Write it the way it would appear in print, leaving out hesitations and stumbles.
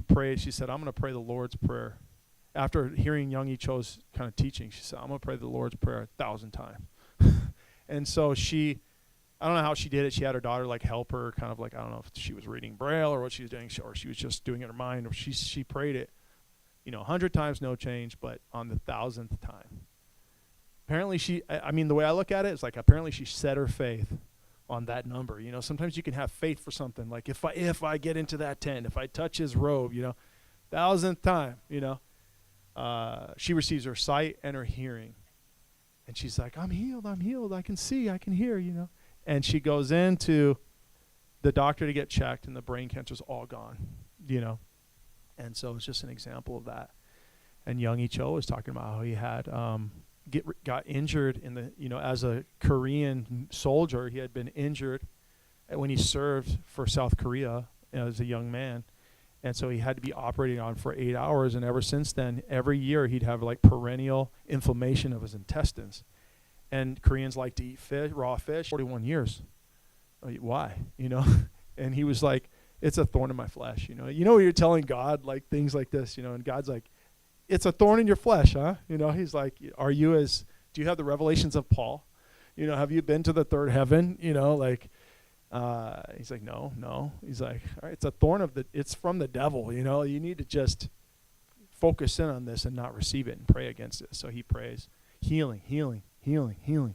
prayed. She said, I'm going to pray the Lord's Prayer. After hearing Young E Cho's kind of teaching, she said, I'm going to pray the Lord's Prayer 1,000 times. And so I don't know how she did it. She had her daughter like help her, kind of like, I don't know if she was reading Braille or what she was doing, or she was just doing it in her mind, or she prayed it, 100 times, no change, but on the 1,000th time. Apparently the way I look at it is like, apparently she set her faith on that number. Sometimes you can have faith for something, like if I get into that tent, if I touch his robe, 1,000th time, she receives her sight and her hearing. And she's like, I'm healed, I can see, I can hear, And she goes into the doctor to get checked, and the brain cancer's all gone, And so it's just an example of that. And Young E Cho was talking about how he had got injured in the, as a Korean soldier. He had been injured when he served for South Korea as a young man. And so he had to be operated on for 8 hours. And ever since then, every year he'd have like perennial inflammation of his intestines. And Koreans like to eat fish, raw fish, 41 years. Why? And he was like, it's a thorn in my flesh. You're telling God like things like this, and God's like, it's a thorn in your flesh, huh? He's like, do you have the revelations of Paul? Have you been to the third heaven? He's like, no. He's like, all right, it's a thorn it's from the devil, you need to just focus in on this and not receive it and pray against it. So he prays, healing, healing, healing, healing.